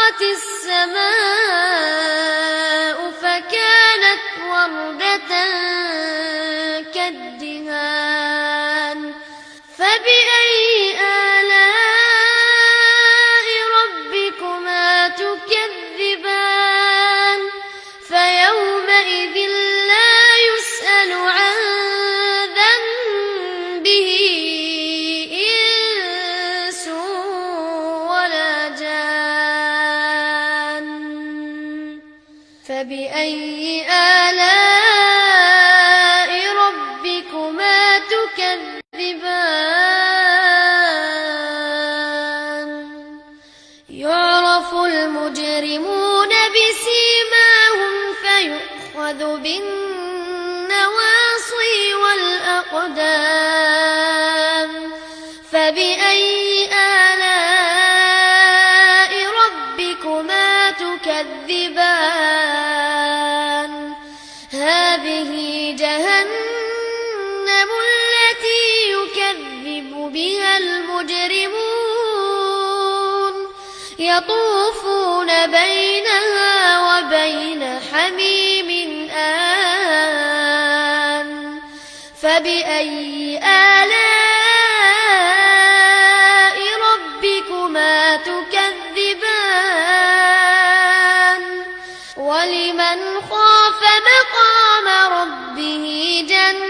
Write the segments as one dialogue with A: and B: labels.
A: وانشقت السماء فكانت وردة كالدهان فبأي آلاء ربكما تكذبان فيومئذ لا يسأل عن ذنبه إنس ولا جان فبأي آلاء ربكما تكذبان يعرف المجرمون بسيماهم فيؤخذ بالنواصي والأقدام فبأي آلاء ربكما تكذبان هذه جهنم التي يكذب بها المجرمون يطوفون بينها وبين حميم آن فبأي آلاء ربكما تكذبان ولمن خاف مقام ربه جنتان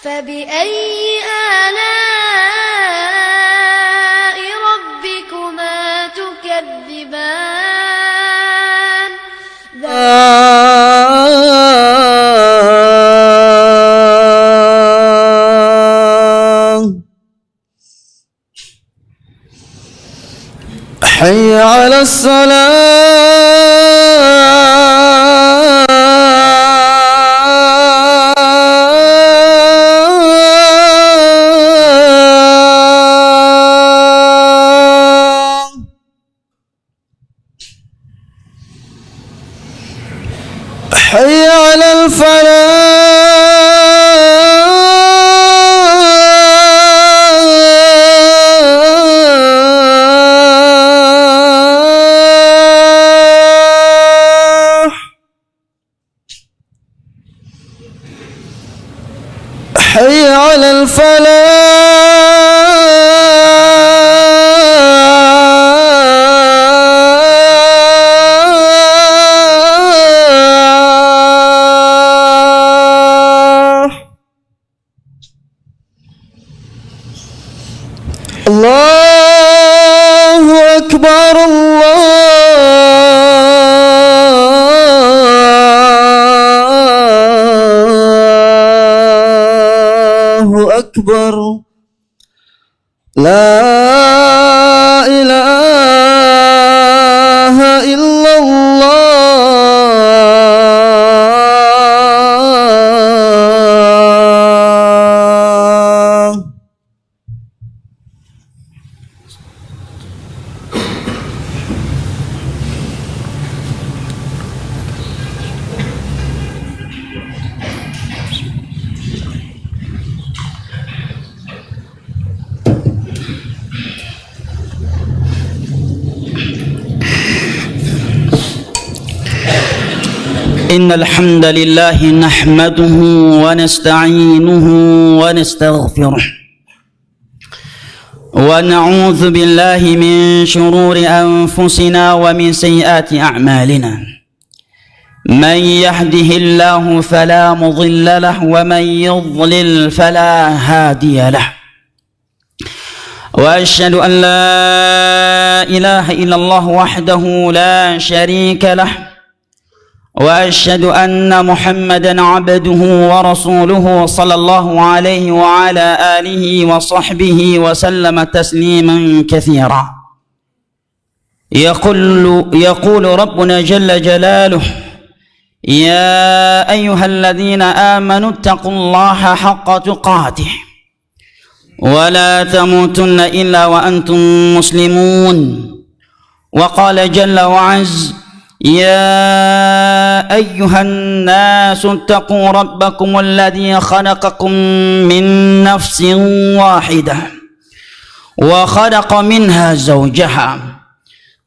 A: فبأي آلاء ربكما تكذبان
B: حي على حي على الفلاح حي على الفلاح الله أكبر الله أكبر لا إله إلا الله إن الحمد لله نحمده ونستعينه ونستغفره ونعوذ بالله من شرور أنفسنا ومن سيئات أعمالنا من يهده الله فلا مضل له ومن يضلل فلا هادي له وأشهد أن لا إله إلا الله وحده لا شريك له وأشهد أن محمدًا عبده ورسوله صلى الله عليه وعلى آله وصحبه وسلم تسليمًا كثيرًا يقول ربنا جل جلاله يا أيها الذين آمنوا اتقوا الله حق تقاته ولا تموتن إلا وأنتم مسلمون وقال جل وعز يا أيها الناس اتقوا ربكم الذي خلقكم من نفس واحدة وخلق منها زوجها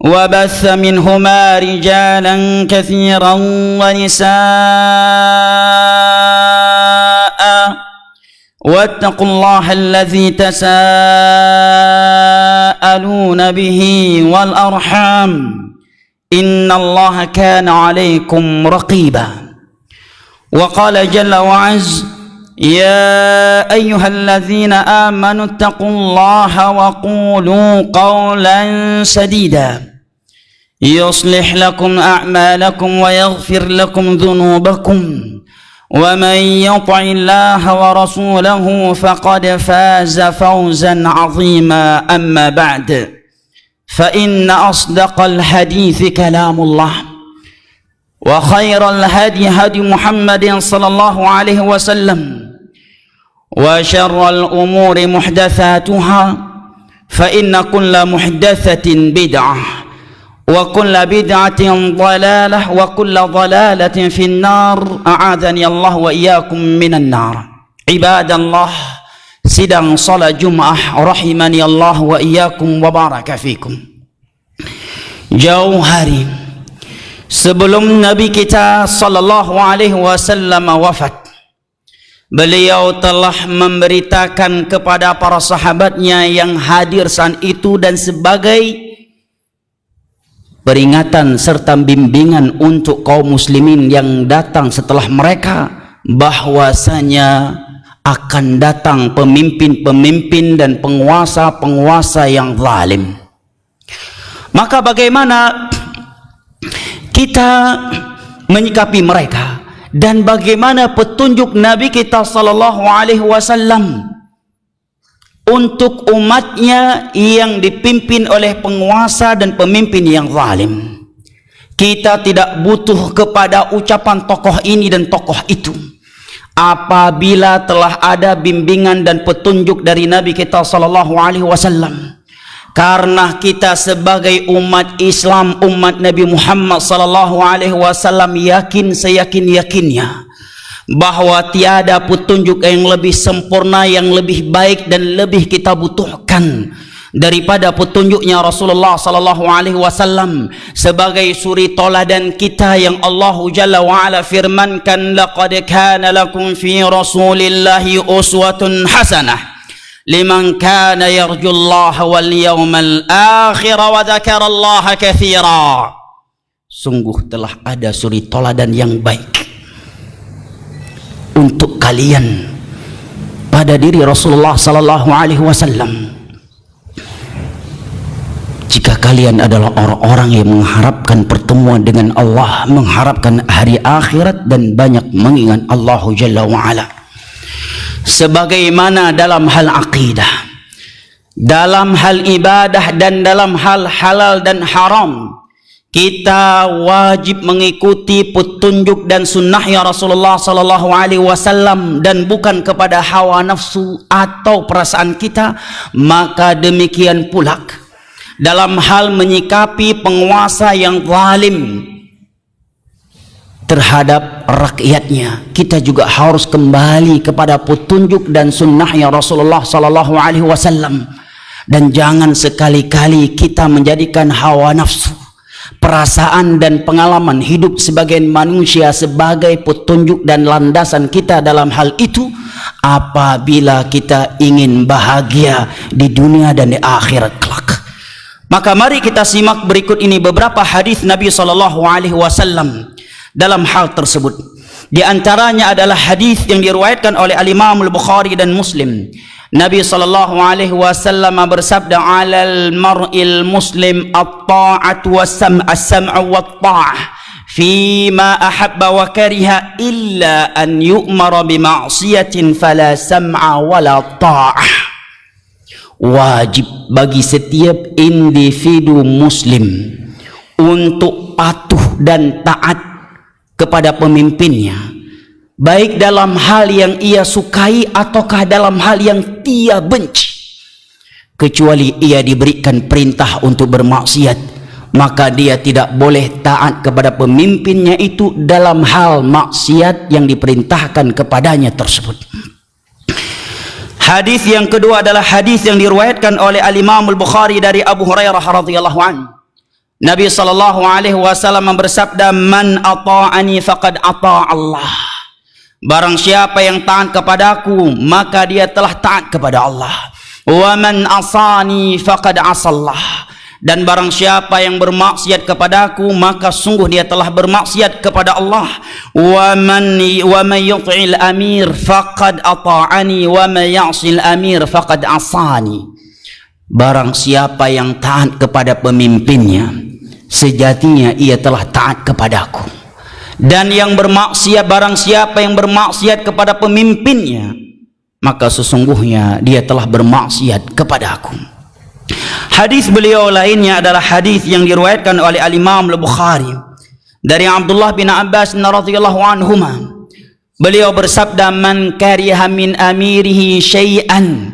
B: وبث منهما رجالا كثيرا ونساء واتقوا الله الذي تساءلون به والأرحام إن الله كان عليكم رقيبا وقال جل وعز يا أيها الذين آمنوا اتقوا الله وقولوا قولا سديدا يصلح لكم أعمالكم ويغفر لكم ذنوبكم ومن يطع الله ورسوله فقد فاز فوزا عظيما أما بعد فإن أصدق الحديث كلام الله وخير الهدي هدي محمد صلى الله عليه وسلم وشر الأمور محدثاتها فإن كل محدثة بدعة وكل بدعة ضلالة وكل ضلالة في النار أعاذني الله وإياكم من النار. عباد الله, sidang salat Jumat rahimani Allah wa iyyakum wa baraka fikum. Jauh hari sebelum Nabi kita sallallahu alaihi wasallam wafat, beliau telah memberitakan kepada para sahabatnya yang hadir saat itu dan sebagai peringatan serta bimbingan untuk kaum muslimin yang datang setelah mereka, bahwasanya akan datang pemimpin-pemimpin dan penguasa-penguasa yang zalim. Maka bagaimana kita menyikapi mereka dan bagaimana petunjuk Nabi kita sallallahu alaihi wasallam untuk umatnya yang dipimpin oleh penguasa dan pemimpin yang zalim. Kita tidak butuh kepada ucapan tokoh ini dan tokoh itu apabila telah ada bimbingan dan petunjuk dari Nabi kita sallallahu alaihi wasallam. Karena kita sebagai umat Islam, umat Nabi Muhammad sallallahu alaihi wasallam yakin seyakin-yakinnya bahwa tiada petunjuk yang lebih sempurna, yang lebih baik dan lebih kita butuhkan daripada petunjuknya Rasulullah sallallahu alaihi wasallam sebagai suri toladan kita yang Allah Jalla wa Ala firmankan, laqad kana lakum fi Rasulillahi uswatun hasanah liman kana yarjullaha wal yawmal akhir wa dzakarallaha katsira. Sungguh telah ada suri toladan yang baik untuk kalian pada diri Rasulullah sallallahu alaihi wasallam. Jika kalian adalah orang-orang yang mengharapkan pertemuan dengan Allah, mengharapkan hari akhirat dan banyak mengingat Allah Jalla wa Ala. Sebagaimana dalam hal akidah, dalam hal ibadah dan dalam hal halal dan haram, kita wajib mengikuti petunjuk dan sunnahnya Rasulullah sallallahu alaihi wasallam dan bukan kepada hawa nafsu atau perasaan kita. Maka demikian pula dalam hal menyikapi penguasa yang zalim terhadap rakyatnya, kita juga harus kembali kepada petunjuk dan sunnahnya Rasulullah sallallahu alaihi wasallam. Dan jangan sekali-kali kita menjadikan hawa nafsu, perasaan dan pengalaman hidup sebagian manusia sebagai petunjuk dan landasan kita dalam hal itu apabila kita ingin bahagia di dunia dan di akhirat kelak. Maka mari kita simak berikut ini beberapa hadis Nabi sallallahu alaihi wasallam dalam hal tersebut. Di antaranya adalah hadis yang diriwayatkan oleh Al-Imam Al-Bukhari dan Muslim. Nabi sallallahu alaihi wasallam bersabda, "Alal mar'il muslim at-ta'atu was-sam'u wat-ta'ah fi ma ahabba wa kariha illa an yu'mara bi ma'siyatin fala sam'a wala ta'ah." Wajib bagi setiap individu muslim untuk patuh dan taat kepada pemimpinnya, baik dalam hal yang ia sukai ataukah dalam hal yang ia benci, kecuali ia diberikan perintah untuk bermaksiat, maka dia tidak boleh taat kepada pemimpinnya itu dalam hal maksiat yang diperintahkan kepadanya tersebut. Hadis yang kedua adalah hadis yang diriwayatkan oleh Al-Imam Al-Bukhari dari Abu Hurairah radhiyallahu anhu. Nabi sallallahu alaihi wasallam bersabda, "Man ata'ani faqad ata' Allah." Barang siapa yang taat kepadaku, maka dia telah taat kepada Allah. "Wa man asani faqad asallah." Dan barang siapa yang bermaksiat kepadaku, maka sungguh dia telah bermaksiat kepada Allah. Wa man yuti'il amir faqad ata'ani wa man ya'sil amir faqad asani. Barang siapa yang taat kepada pemimpinnya, sejatinya ia telah taat kepadaku. Dan yang bermaksiat, barang siapa yang bermaksiat kepada pemimpinnya, maka sesungguhnya dia telah bermaksiat kepadaku. Hadis beliau lainnya adalah hadis yang diriwayatkan oleh Al-Imam Al-Bukhari dari Abdullah bin Abbas radhiyallahu anhuma. Beliau bersabda, "Man kariha min amirihi syai'an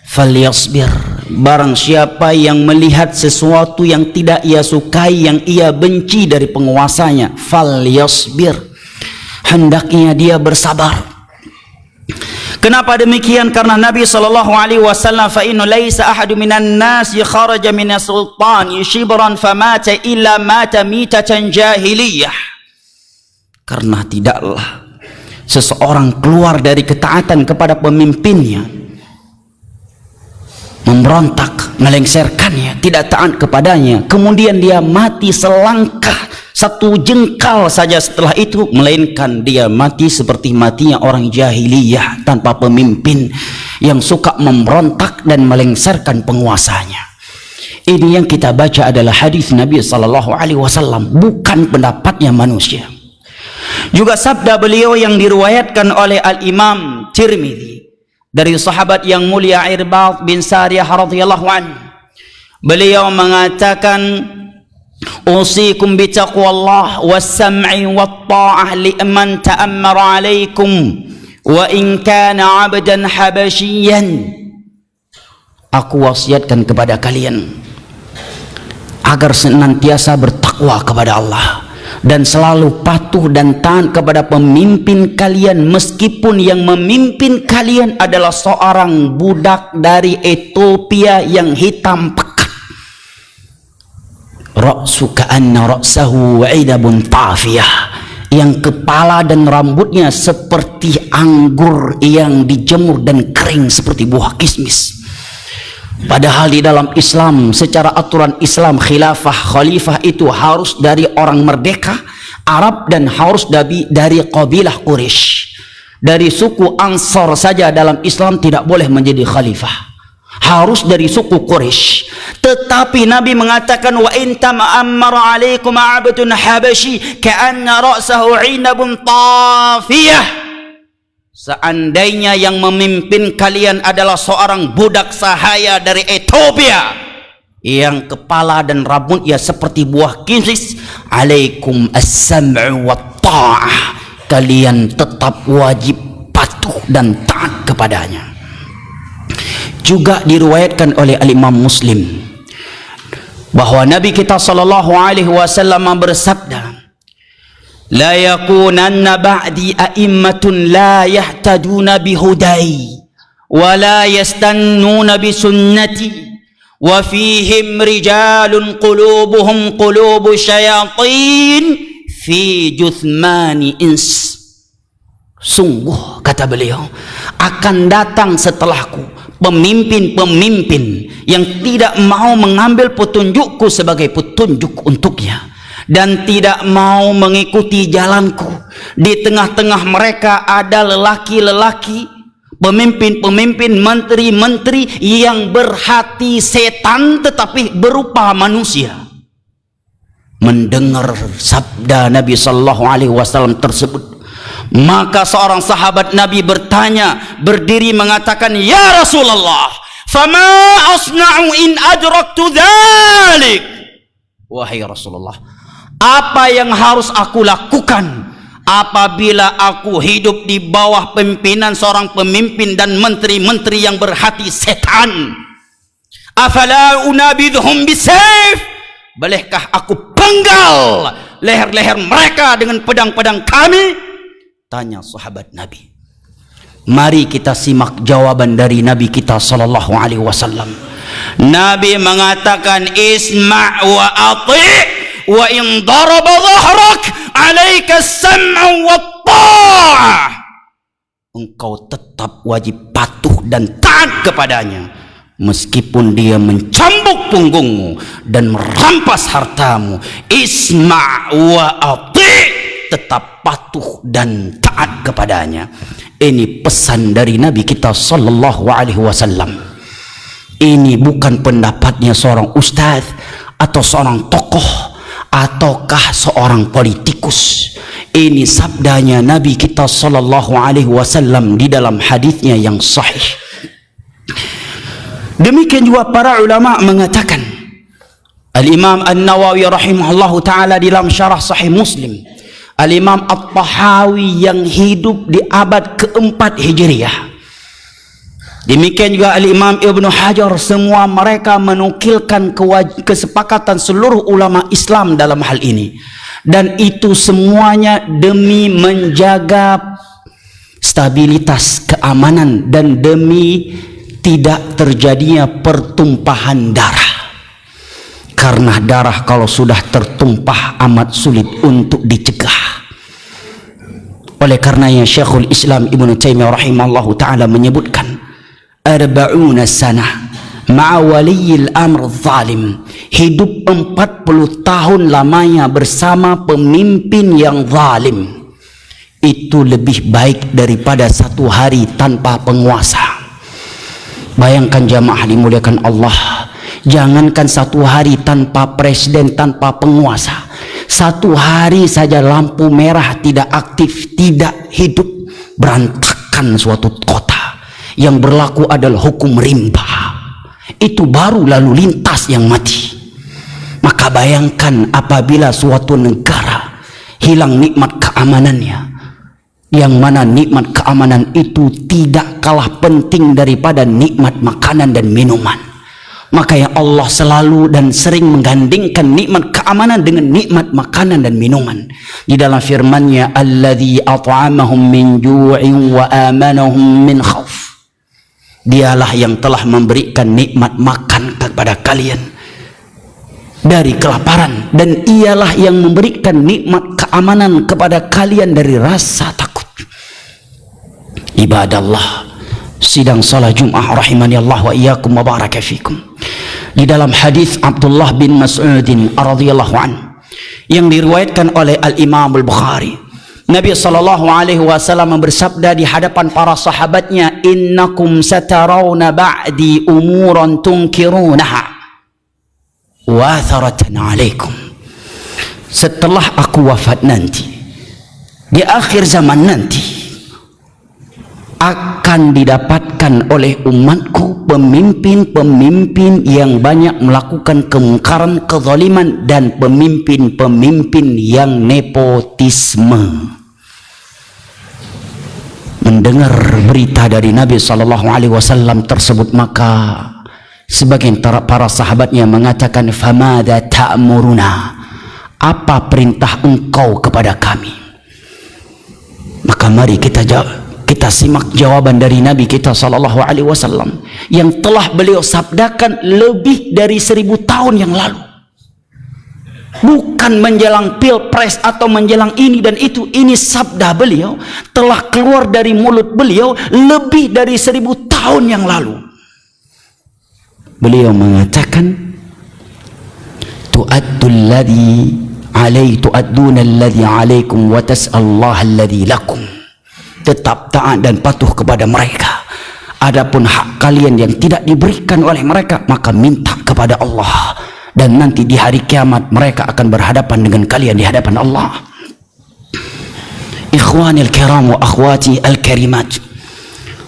B: falyasbir." Barang siapa yang melihat sesuatu yang tidak ia sukai, yang ia benci dari penguasanya, falyasbir, hendaknya dia bersabar. Kenapa demikian? Karena Nabi sallallahu alaihi wasallam, "Fa inna laisa ahadu minan nas kharaja min as-sultan shibran famata illa mata mitatan jahiliyah." Karena tidaklah seseorang keluar dari ketaatan kepada pemimpinnya, memberontak, melengsarkannya, tidak taat kepadanya, kemudian dia mati selangkah satu jengkal saja setelah itu, melainkan dia mati seperti matinya orang jahiliyah tanpa pemimpin yang suka memberontak dan melengsarkan penguasanya. Ini yang kita baca adalah hadis Nabi sallallahu alaihi wasallam, bukan pendapatnya manusia. Juga sabda beliau yang diriwayatkan oleh Al-Imam Tirmidzi dari sahabat yang mulia Irbad bin Sariyah radhiyallahu anhu. Beliau mengatakan, "Usikum bi taqwallah was-sam'i wat-tha'ah liman ta'ammara 'alaikum wa in kana 'abdan habasyian." Aku wasiatkan kepada kalian agar senantiasa bertakwa kepada Allah dan selalu patuh dan taat kepada pemimpin kalian, meskipun yang memimpin kalian adalah seorang budak dari Ethiopia yang hitam pekat. Ra'su ka'anna ra'sahu 'idabun tafiyah, yang kepala dan rambutnya seperti anggur yang dijemur dan kering seperti buah kismis. Padahal di dalam Islam, secara aturan Islam, khalifah itu harus dari orang merdeka Arab dan harus dari kabilah Quraisy. Dari suku Ansar saja dalam Islam tidak boleh menjadi khalifah, harus dari suku Quraisy. Tetapi Nabi mengatakan, "Wa in ta'ammara 'alaikum 'abdun habasyi ka'anna ra'sahu 'inabun tafiyah." Seandainya yang memimpin kalian adalah seorang budak sahaya dari Ethiopia yang kepala dan rambutnya seperti buah kismis, "Alaikum as-sam'u wat-ta'ah." Kalian tetap wajib patuh dan taat kepadanya. Juga diriwayatkan oleh Al-Imam Muslim bahwa Nabi kita sallallahu alaihi wasallam bersabda, "La yakunanna ba'di a'immatun la yahtaduna bihudai wa la yastannuna bisunnati wa fihim rijalun qulubuhum qulubu syayatin fi juthmani ins." Sungguh, kata beliau, akan datang setelahku pemimpin-pemimpin yang tidak mau mengambil petunjukku sebagai petunjuk untuknya dan tidak mau mengikuti jalanku. Di tengah-tengah mereka ada lelaki-lelaki, pemimpin-pemimpin, menteri-menteri yang berhati setan tetapi berupa manusia. Mendengar sabda Nabi sallallahu alaihi wasallam tersebut, maka seorang sahabat Nabi bertanya, berdiri mengatakan, "Ya Rasulullah, fama asna'u in adraktu dzalik?" Wahai Rasulullah, apa yang harus aku lakukan apabila aku hidup di bawah pimpinan seorang pemimpin dan menteri-menteri yang berhati setan? Afala unabidhum bisayf? Bolehkah aku penggal leher-leher mereka dengan pedang-pedang kami? Tanya sahabat Nabi. Mari kita simak jawaban dari Nabi kita sallallahu alaihi wasallam. Nabi mengatakan, isma' wa ati' wa in daraba dhahrak 'alaika as-sam'u wat ta'ah. Engkau tetap wajib patuh dan taat kepadanya meskipun dia mencambuk punggungmu dan merampas hartamu. Isma' wa ati', tetap patuh dan taat kepadanya. Ini pesan dari Nabi kita sallallahu alaihi wasallam. Ini bukan pendapatnya seorang ustaz atau seorang tokoh ataukah seorang politikus. Ini sabdanya Nabi kita sallallahu alaihi wasallam di dalam hadisnya yang sahih. Demikian juga para ulama mengatakan, Al-Imam An-Nawawi rahimahullahu taala dalam syarah Sahih Muslim, Al-Imam At-Tahawi yang hidup di abad keempat Hijriah, demikian juga Al-Imam Ibnu Hajar, semua mereka menukilkan kesepakatan seluruh ulama Islam dalam hal ini, dan itu semuanya demi menjaga stabilitas keamanan dan demi tidak terjadinya pertumpahan darah. Karena darah kalau sudah tertumpah amat sulit untuk dicegah. Oleh karenanya Syekhul Islam Ibnu Taimiyah rahimahullahu taala menyebutkan, 40 sanah ma'a waliyil amr zalim, hidup 40 tahun lamanya bersama pemimpin yang zalim, itu lebih baik daripada 1 hari tanpa penguasa. Bayangkan jamaah dimuliakan Allah, jangankan 1 hari tanpa presiden, tanpa penguasa, 1 hari saja lampu merah tidak aktif, tidak hidup, berantakan suatu kota. Yang berlaku adalah hukum rimba. Itu baru lalu lintas yang mati. Maka bayangkan apabila suatu negara hilang nikmat keamanannya, yang mana nikmat keamanan itu tidak kalah penting daripada nikmat makanan dan minuman. Maka yang Allah selalu dan sering menggandingkan nikmat keamanan dengan nikmat makanan dan minuman. Di dalam firman-Nya, alladzi at'amahum min ju'in wa amanahum min khauf. Dialah yang telah memberikan nikmat makan kepada kalian dari kelaparan, dan ialah yang memberikan nikmat keamanan kepada kalian dari rasa takut. Ibadallah, sidang salat Jumat rahimani Allah wa iyyakum wa baraka fikum. Di dalam hadis Abdullah bin Mas'ud radhiyallahu an yang diriwayatkan oleh Al-Imam Al-Bukhari, Nabi sallallahu alaihi wasallam bersabda di hadapan para sahabatnya, innakum satarawna ba'di umuran tunkirunaha wa tharatan alaikum. Setelah aku wafat nanti, di akhir zaman nanti, akan didapatkan oleh umatku pemimpin-pemimpin yang banyak melakukan kemungkaran, kezaliman, dan pemimpin-pemimpin yang nepotisme. Mendengar berita dari Nabi SAW tersebut, maka sebagian para sahabatnya mengatakan, famada ta'muruna, apa perintah engkau kepada kami? Maka mari kita simak jawaban dari Nabi kita SAW yang telah beliau sabdakan lebih dari 1000 tahun yang lalu. Bukan menjelang pilpres atau menjelang ini dan itu. Ini sabda beliau telah keluar dari mulut beliau lebih dari 1000 tahun yang lalu. Beliau mengatakan, tu'adduna alladhi alaikum wa tas'allaha alladhi lakum. Tetap taat dan patuh kepada mereka. Adapun hak kalian yang tidak diberikan oleh mereka, maka minta kepada Allah, dan nanti di hari kiamat mereka akan berhadapan dengan kalian di hadapan Allah. Ikhwanil kiram wa akhwati al-karimat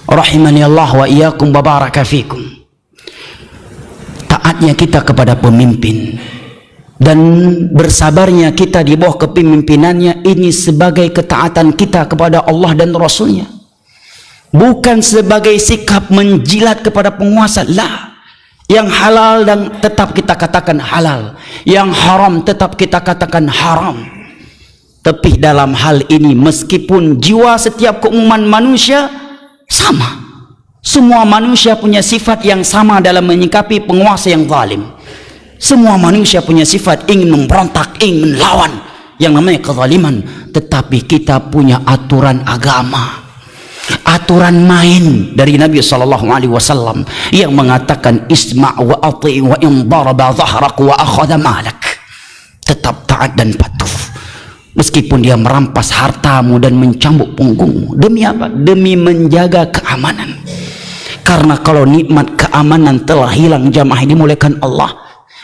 B: rahimani Allah wa iyyakum wa baraka fikum. Taatnya kita kepada pemimpin dan bersabarnya kita di bawah kepemimpinannya, ini sebagai ketaatan kita kepada Allah dan Rasulnya, bukan sebagai sikap menjilat kepada penguasa. Lah, yang halal dan tetap kita katakan halal, yang haram tetap kita katakan haram. Tapi dalam hal ini, meskipun jiwa setiap keumuman manusia Sama. Semua manusia punya sifat yang sama dalam menyikapi penguasa yang zalim. Semua manusia punya sifat ingin memberontak, ingin melawan yang namanya kezaliman. Tetapi kita punya aturan agama, aturan main dari Nabi SAW yang mengatakan isma' wa ati' wa in daraba dhahrak wa akhadha malak. Tetap taat dan patuh meskipun dia merampas hartamu dan mencambuk punggungmu. Demi apa? Demi menjaga keamanan. Karena kalau nikmat keamanan telah hilang jamaah dimulakan Allah,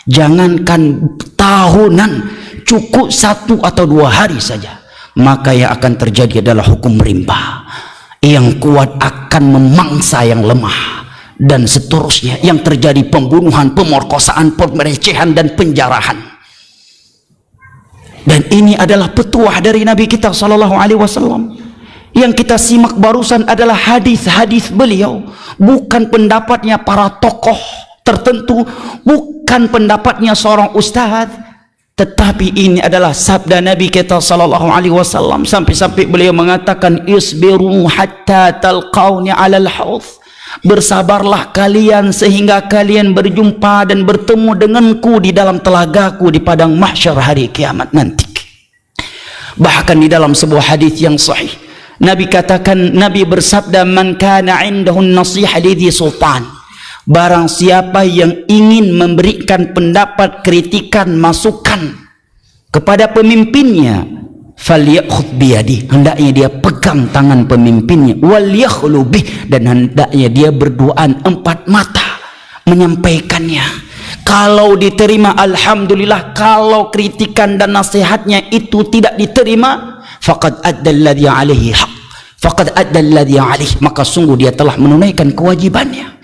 B: jangankan tahunan, cukup 1 atau 2 hari saja, maka yang akan terjadi adalah hukum rimba. Yang kuat akan memangsa yang lemah, dan seterusnya. Yang terjadi pembunuhan, pemerkosaan, pelecehan dan penjarahan. Dan ini adalah petuah dari Nabi kita SAW. Yang kita simak barusan adalah hadis-hadis beliau, bukan pendapatnya para tokoh tertentu, bukan pendapatnya seorang ustaz, tetapi ini adalah sabda Nabi kita SAW. Sampai-sampai beliau mengatakan isbiru hatta talqauni 'alal haudh. Bersabarlah kalian sehingga kalian berjumpa dan bertemu denganku di dalam telagaku di padang mahsyar hari kiamat nanti. Bahkan di dalam sebuah hadis yang sahih, Nabi katakan, Nabi bersabda, man kana indahu nasihah lidhi sultan, barang siapa yang ingin memberikan pendapat, kritikan, masukan kepada pemimpinnya, falyakhudh biyadi, hendaknya dia pegang tangan pemimpinnya, wal yakhlu bih, dan hendaknya dia berduaan 4 mata menyampaikannya. Kalau diterima alhamdulillah, kalau kritikan dan nasihatnya itu tidak diterima, faqad adda alladhi alaihi haq, faqad adda alladhi alaihi, maka sungguh dia telah menunaikan kewajibannya.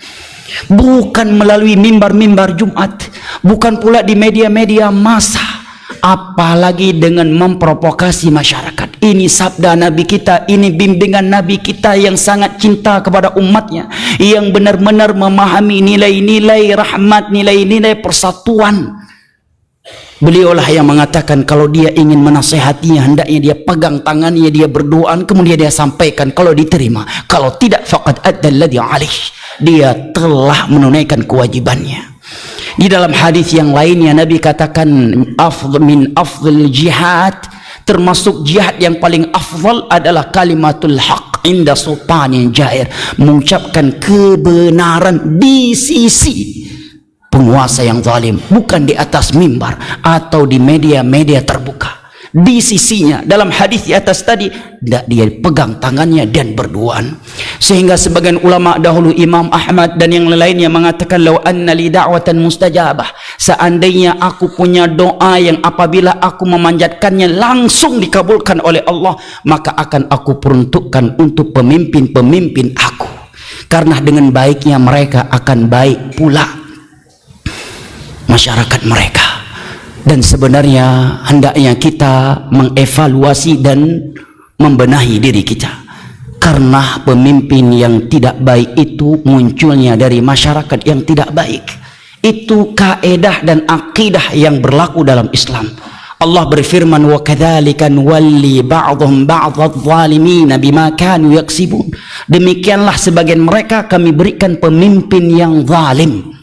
B: Bukan melalui mimbar-mimbar Jumat, bukan pula di media-media massa, apalagi dengan memprovokasi masyarakat. Ini sabda Nabi kita, ini bimbingan Nabi kita yang sangat cinta kepada umatnya, yang benar-benar memahami nilai-nilai rahmat, nilai-nilai persatuan. Beliaulah yang mengatakan kalau dia ingin menasehatinya, hendaknya dia pegang tangannya, dia berdoa, kemudian dia sampaikan. Kalau diterima, kalau tidak, faqad adda alladhi alaihi, dia telah menunaikan kewajibannya. Di dalam hadis yang lainnya Nabi katakan, min afdhal jihad, termasuk jihad yang paling afdal adalah kalimatul haq inda sultanin jair, mengucapkan kebenaran di sisi penguasa yang zalim, bukan di atas mimbar atau di media-media terbuka. Di sisinya, dalam hadis di atas tadi, dia pegang tangannya dan berduaan. Sehingga sebagian ulama dahulu, Imam Ahmad dan yang lainnya mengatakan, law anna li da'watan mustajabah, seandainya aku punya doa yang apabila aku memanjatkannya langsung dikabulkan oleh Allah, maka akan aku peruntukkan untuk pemimpin-pemimpin aku, karena dengan baiknya mereka akan baik pula masyarakat mereka. Dan sebenarnya hendaknya kita mengevaluasi dan membenahi diri kita, karena pemimpin yang tidak baik itu munculnya dari masyarakat yang tidak baik. Itu kaedah dan akidah yang berlaku dalam Islam. Allah berfirman, wa kadzalika nuwalli ba'dhum ba'dadh dhalimin bima kanu yaksibun, demikianlah sebagian mereka kami berikan pemimpin yang zalim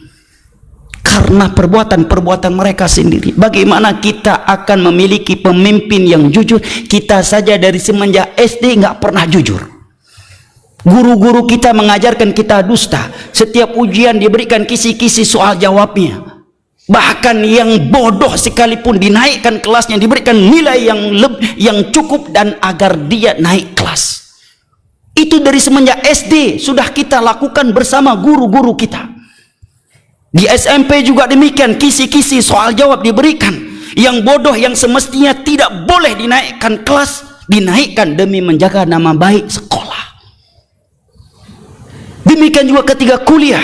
B: karena perbuatan-perbuatan mereka sendiri. Bagaimana kita akan memiliki pemimpin yang jujur? Kita saja dari semenjak SD nggak pernah jujur. Guru-guru kita mengajarkan kita dusta. Setiap ujian diberikan kisi-kisi soal jawabnya. Bahkan yang bodoh sekalipun dinaikkan kelasnya, diberikan nilai yang cukup dan agar dia naik kelas. Itu dari semenjak SD sudah kita lakukan bersama guru-guru kita. Di SMP juga demikian, kisi-kisi soal jawab diberikan. Yang bodoh yang semestinya tidak boleh dinaikkan kelas, dinaikkan demi menjaga nama baik sekolah. Demikian juga ketika kuliah,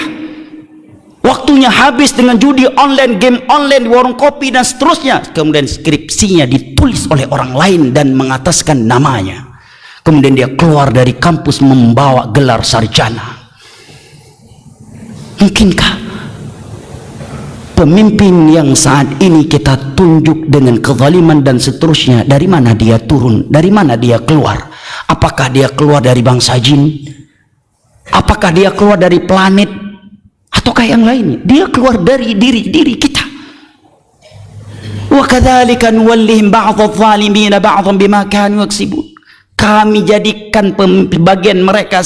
B: waktunya habis dengan judi online, game online di warung kopi dan seterusnya. Kemudian skripsinya ditulis oleh orang lain dan mengataskan namanya. Kemudian dia keluar dari kampus membawa gelar sarjana. Mungkinkah pemimpin yang saat ini kita tunjuk dengan kezaliman dan seterusnya, dari mana dia turun, dari mana dia keluar? Apakah dia keluar dari bangsa jin? Apakah dia keluar dari planet ataukah yang lainnya? Dia keluar dari diri kita. Wa kadzalika nuwallihim ba'dadh dhalimin ba'dhan bima kanu yaksibun. Kami jadikan sebagian mereka,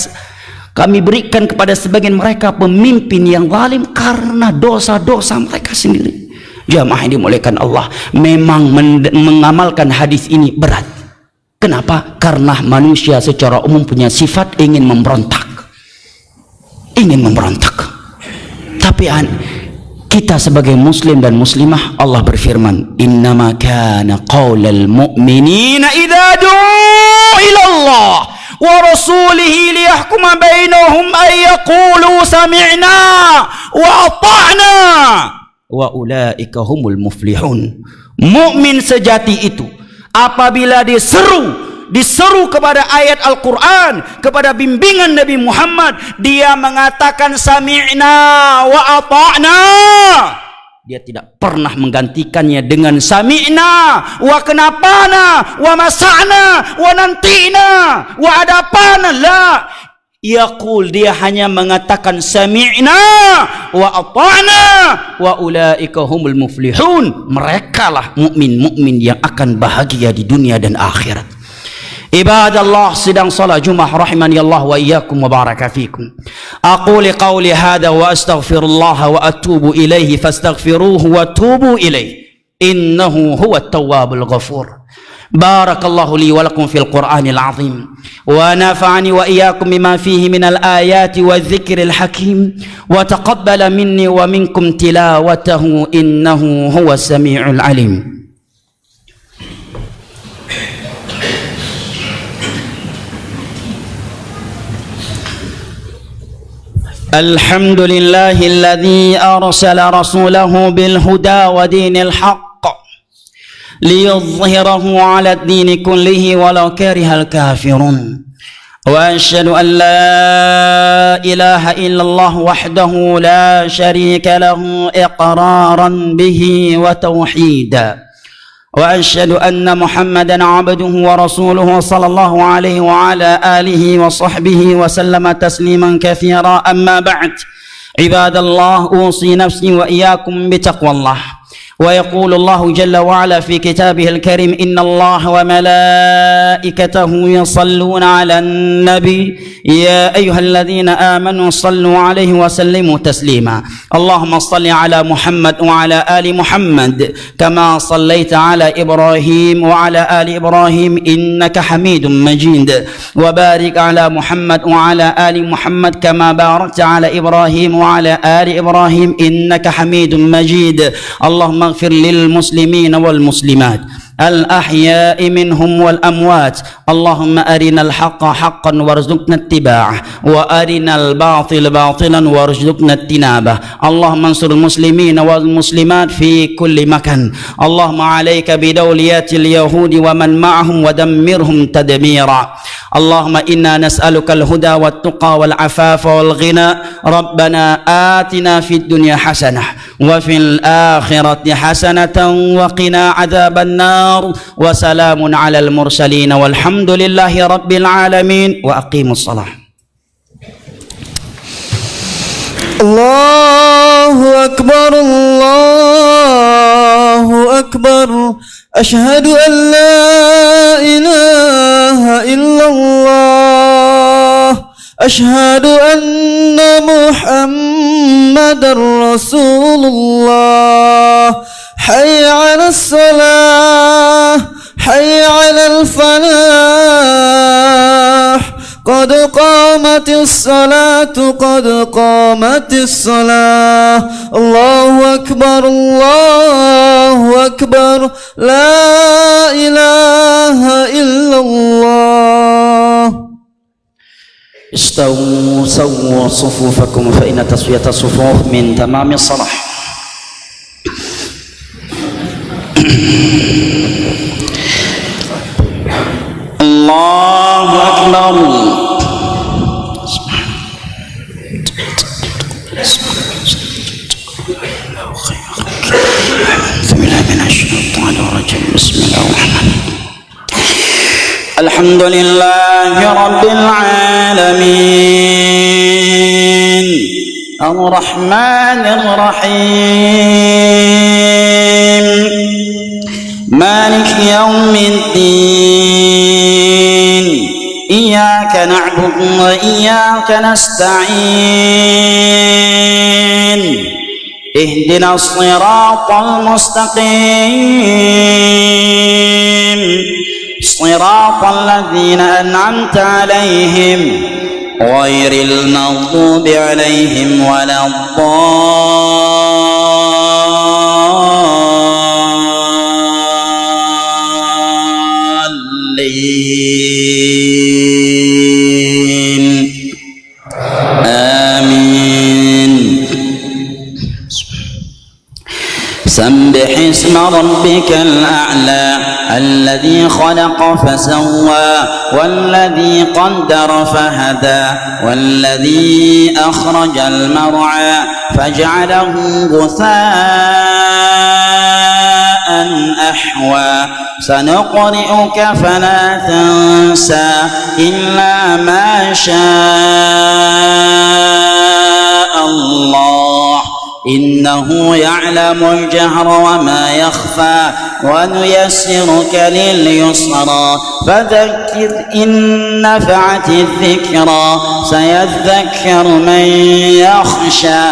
B: kami berikan kepada sebagian mereka pemimpin yang zalim karena dosa-dosa mereka sendiri. Jamaah yang dimuliakan Allah, memang mengamalkan hadis ini berat. Kenapa? Karena manusia secara umum punya sifat ingin memberontak. Tapi kita sebagai muslim dan muslimah, Allah berfirman, innama kana qaulal mu'minina idza du'u ila Allah wa rasulihi liyahkuma bainahum ay yaqulu sami'na wa ata'na wa ulaika humul muflihun. Mukmin sejati itu apabila diseru kepada ayat Al-Quran, kepada bimbingan Nabi Muhammad, dia mengatakan sami'na wa ata'na. Dia tidak pernah menggantikannya dengan sami'na wa kenapana wa masa'na wa nanti'na wa adapana. La, yaqul, dia hanya mengatakan sami'na wa ata'na wa ulaika humul muflihun. Merekalah mukmin yang akan bahagia di dunia dan akhirat. Ibadallah, sedang salat Jumat rahimani Allah wa iyyakum wa baraka fikum. Aqulu qawli hadha wa astaghfirullah wa atubu ilaihi fastaghfiruhu wa tubu ilaihi innahu huwat tawwabul ghafur. Barakallahu li wa lakum fil Qur'anil azim wa nafa'ani wa iyyakum bima fihi minal ayati wa dzikril hakim wa taqabbala minni wa minkum tilawatahu innahu huwas samiul alim. الحمد لله الذي أرسل رسوله بالهدى ودين الحق ليظهره على الدين كله ولو كره الكافرون وأشهد أن لا إله إلا الله وحده لا شريك له إقرارا به وتوحيدا وأشهد أن محمدا عبده ورسوله صلى الله عليه وعلى آله وصحبه وسلم تسليما كثيرا. أما بعد، عباد الله، أوصي نفسي وإياكم بتقوى الله. ويقول الله جل وعلا في كتابه الكريم إن الله وملائكته يصلون على النبي يا أيها الذين آمنوا صلوا عليه وسلموا تسليما. اللهم صل على محمد وعلى آل محمد كما صليت على إبراهيم وعلى آل إبراهيم إنك حميد مجيد وبارك على محمد وعلى آل محمد كما باركت على إبراهيم وعلى آل إبراهيم إنك حميد مجيد. اللهم اغفر للمسلمين والمسلمات الأحياء منهم والأموات. اللهم أرنا الحق حقا وارزقنا اتباعه وأرنا الباطل باطلا وارزقنا اجتنابه. اللهم انصر المسلمين والمسلمات في كل مكان. اللهم عليك بدوليات اليهود ومن معهم ودمرهم تدميرا. اللهم إنا نسألك الهدى والتقى والعفاف والغنى. ربنا آتنا في الدنيا حسنة وفي الآخرة حسنة وقنا عذاب النار. وسلام على المرسلين والحمد لله رب العالمين. وأقيموا الصلاة.
C: الله أكبر الله أكبر أشهد أن لا إله إلا الله أشهد أن محمد رسول الله حي على الصلاة حي على الفلاح قد قامت الصلاة قد قامت الصلاة. الله أكبر الله أكبر لا إله إلا الله.
B: استووا سووا صفوفكم فإن تسوية الصفوف من تمام الصلاة. الله أكبر. بسم الله الرحمن الرحيم. الحمد لله رب العالمين الرحمن الرحيم مالك يوم الدين إياك نعبد وإياك نستعين اهدنا الصراط المستقيم صراط الذين أنعمت عليهم غير المغضوب عليهم ولا الضالين آمين سبح اسم ربك الأعلى الذي خلق فسوى والذي قدر فهدى والذي أخرج المرعى فجعله غثاء أحوى سنقرئك فلا تنسى إلا ما شاء الله إنه يعلم الجهر وما يخفى ونيسرك لليسرى فذكر إن نفعت الذكرى سيذكر من يخشى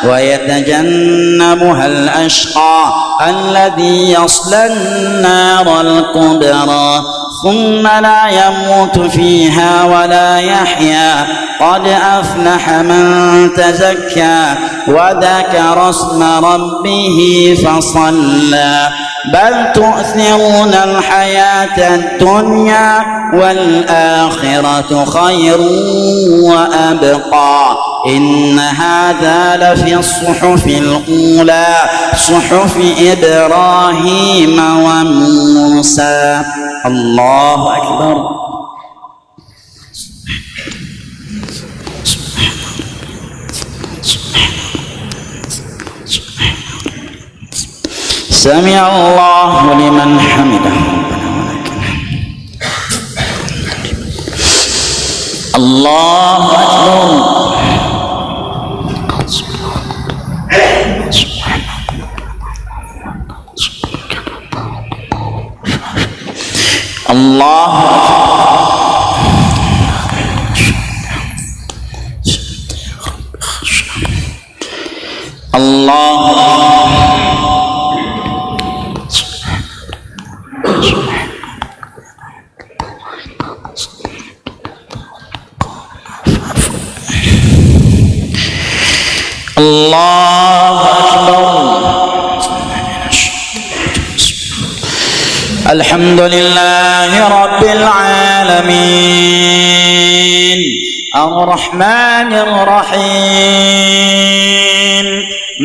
B: ويتجنبها الأشقى الذي يصلى النار الكبرى ثم لا يموت فيها ولا يحيا قد أفلح من تزكى وذكر اسم ربه فصلى بل تؤثرون الحياة الدنيا والآخرة خير وأبقى إن هذا لفي الصحف الأولى صحف إبراهيم وموسى الله أكبر سمع الله لمن حمده الله أكبر الله الله الله أكبر الحمد لله رب العالمين الرحمن الرحيم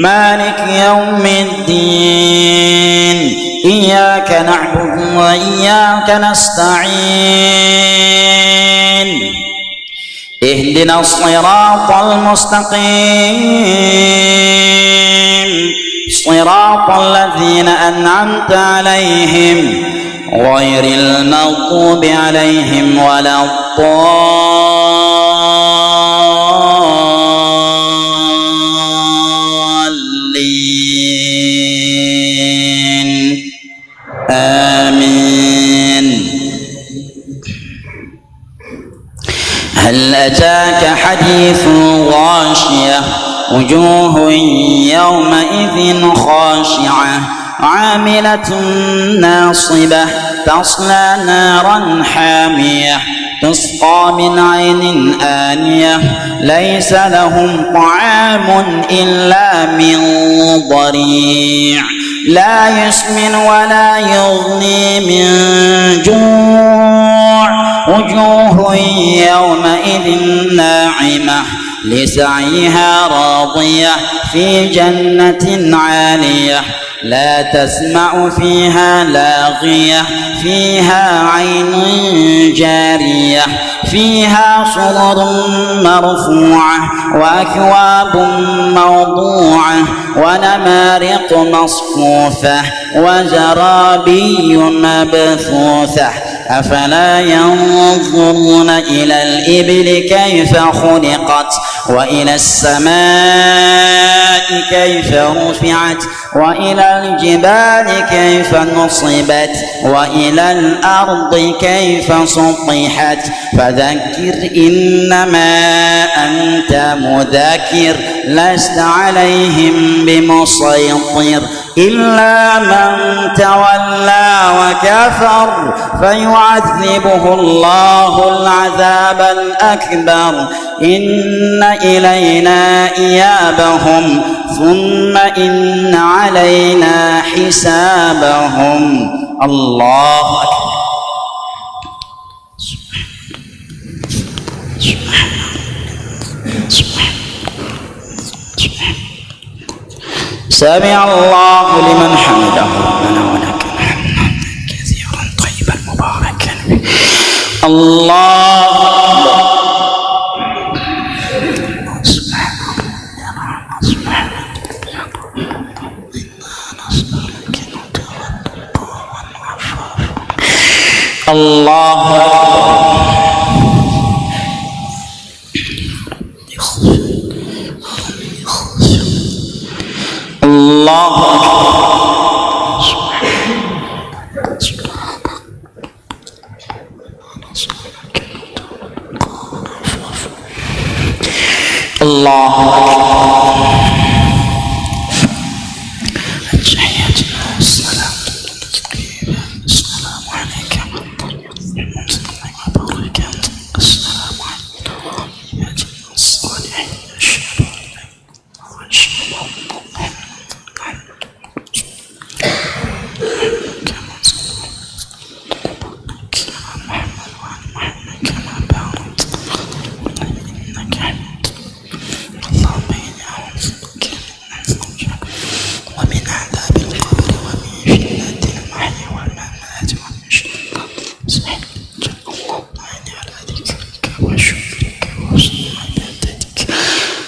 B: مالك يوم الدين إياك نعبد وإياك نستعين اهدنا الصراط المستقيم صراط الذين أنعمت عليهم غير المغضوب عليهم ولا الضالين آمين هل أتاك حديث غاشية وجوه يومئذ خاشعة عاملة ناصبة تصلى نارا حامية تسقى من عين آنية ليس لهم طعام إلا من ضريع لا يسمن ولا يغني من جوع وجوه يومئذ ناعمة لسعيها راضية في جنة عالية لا تسمع فيها لاغية فيها عين جارية فيها سرر مرفوعة وأكواب موضوعة ونمارق مصفوفة وزرابي مبثوثة أفلا ينظرون إلى الإبل كيف خلقت وإلى السماء كيف رفعت وإلى الجبال كيف نصبت وإلى الأرض كيف سطحت فذكر إنما أنت مذكر لست عليهم بمسيطر إلا من تولى وكفر فيعذبه الله العذاب الأكبر إن إلينا إيابهم ثم إن علينا حسابهم. الله أكبر. سمع الله لمن حمده ربنا ولك الحمد كثيرا طيبا مباركا الله الله الله الله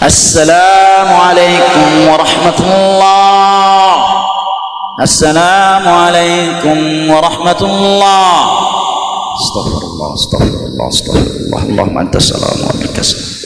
B: السلام عليكم السلام عليكم ورحمة الله. السلام عليكم ورحمة الله. استغفر الله استغفر الله استغفر الله. اللهم أنت السلام ومنك السلام.